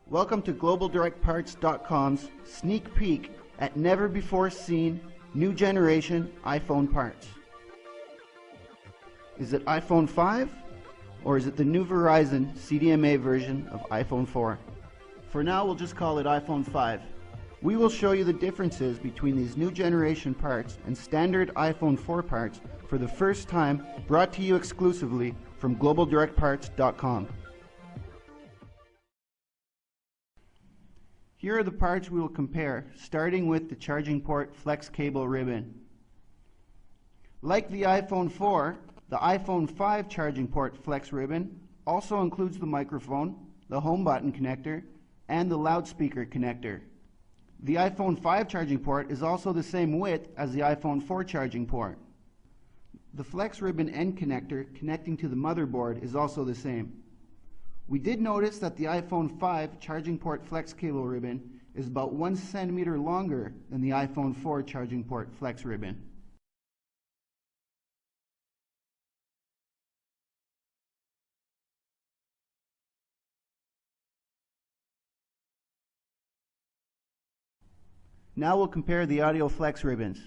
Welcome to GlobalDirectParts.com's sneak peek at never-before-seen new generation iPhone parts. Is it iPhone 5 or is it the new Verizon CDMA version of iPhone 4? For now, we'll just call it iPhone 5. We will show you the differences between these new generation parts and standard iPhone 4 parts for the first time, brought to you exclusively from GlobalDirectParts.com. Here are the parts we will compare, starting with the charging port flex cable ribbon. Like the iPhone 4, the iPhone 5 charging port flex ribbon also includes the microphone, the home button connector, and the loudspeaker connector. The iPhone 5 charging port is also the same width as the iPhone 4 charging port. The flex ribbon end connector connecting to the motherboard is also the same. We did notice that the iPhone 5 charging port flex cable ribbon is about 1 centimeter longer than the iPhone 4 charging port flex ribbon. Now we'll compare the audio flex ribbons.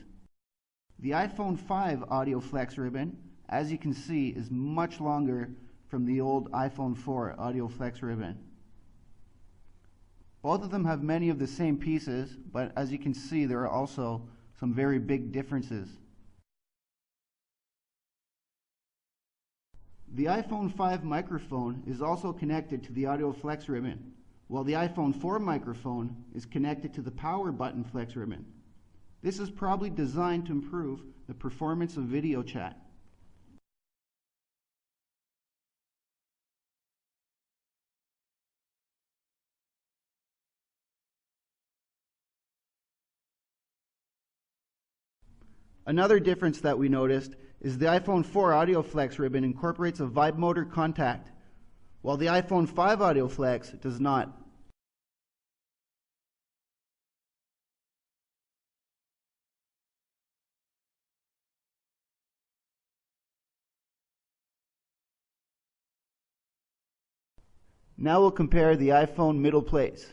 The iPhone 5 audio flex ribbon, as you can see, is much longer from the old iPhone 4 audio flex ribbon. Both of them have many of the same pieces, but as you can see, there are also some very big differences. The iPhone 5 microphone is also connected to the audio flex ribbon, while the iPhone 4 microphone is connected to the power button flex ribbon. This is probably designed to improve the performance of video chat. Another difference that we noticed is the iPhone 4 audio flex ribbon incorporates a vibe motor contact, while the iPhone 5 audio flex does not. Now we'll compare the iPhone middle plates.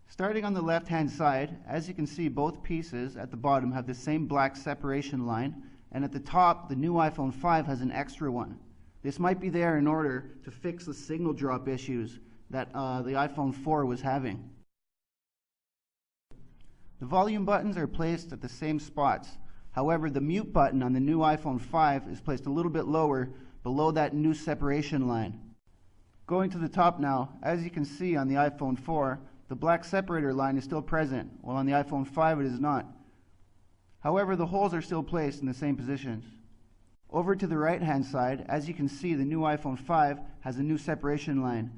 Starting on the left-hand side, as you can see, both pieces at the bottom have the same black separation line, and at the top, the new iPhone 5 has an extra one. This might be there in order to fix the signal drop issues that the iPhone 4 was having. The volume buttons are placed at the same spots. However, the mute button on the new iPhone 5 is placed a little bit lower, below that new separation line. Going to the top now, as you can see on the iPhone 4, the black separator line is still present, while on the iPhone 5 it is not. However, the holes are still placed in the same positions. Over to the right-hand side, as you can see, the new iPhone 5 has a new separation line.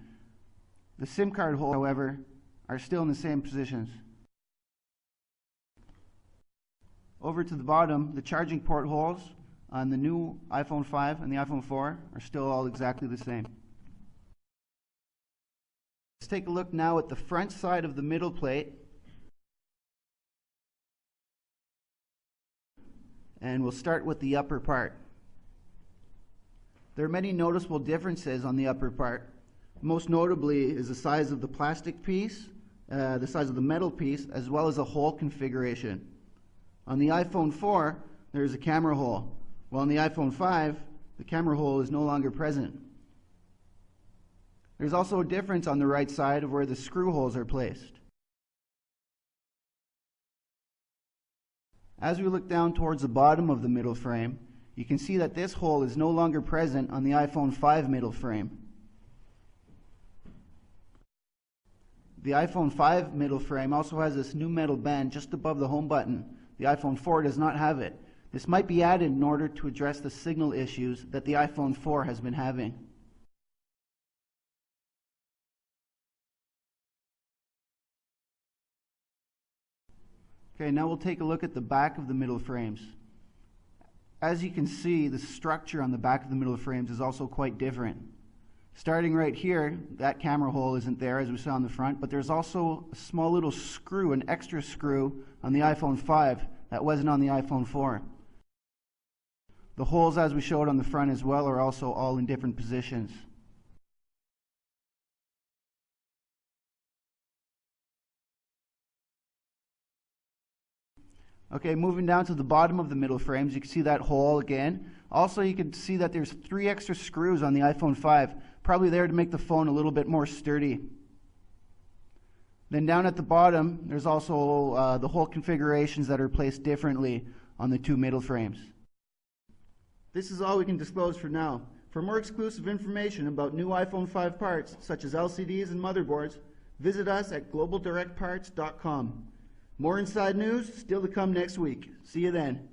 The SIM card holes, however, are still in the same positions. Over to the bottom, the charging port holes on the new iPhone 5 and the iPhone 4 are still all exactly the same. Let's take a look now at the front side of the middle plate. And we'll start with the upper part. There are many noticeable differences on the upper part. Most notably is the size of the plastic piece, the size of the metal piece, as well as the hole configuration. On the iPhone 4, there's a camera hole, while on the iPhone 5, the camera hole is no longer present. There's also a difference on the right side of where the screw holes are placed. As we look down towards the bottom of the middle frame, you can see that this hole is no longer present on the iPhone 5 middle frame. The iPhone 5 middle frame also has this new metal band just above the home button. The iPhone 4 does not have it. This might be added in order to address the signal issues that the iPhone 4 has been having. Okay, now we'll take a look at the back of the middle frames. As you can see, the structure on the back of the middle frames is also quite different. Starting right here, that camera hole isn't there as we saw on the front, but there's also a small little screw, an extra screw on the iPhone 5 that wasn't on the iPhone 4. The holes, as we showed on the front as well, are also all in different positions. Okay, moving down to the bottom of the middle frames, you can see that hole again. Also, you can see that there's 3 extra screws on the iPhone 5, probably there to make the phone a little bit more sturdy. Then down at the bottom, there's also the hole configurations that are placed differently on the 2 middle frames. This is all we can disclose for now. For more exclusive information about new iPhone 5 parts, such as LCDs and motherboards, visit us at globaldirectparts.com. More inside news still to come next week. See you then.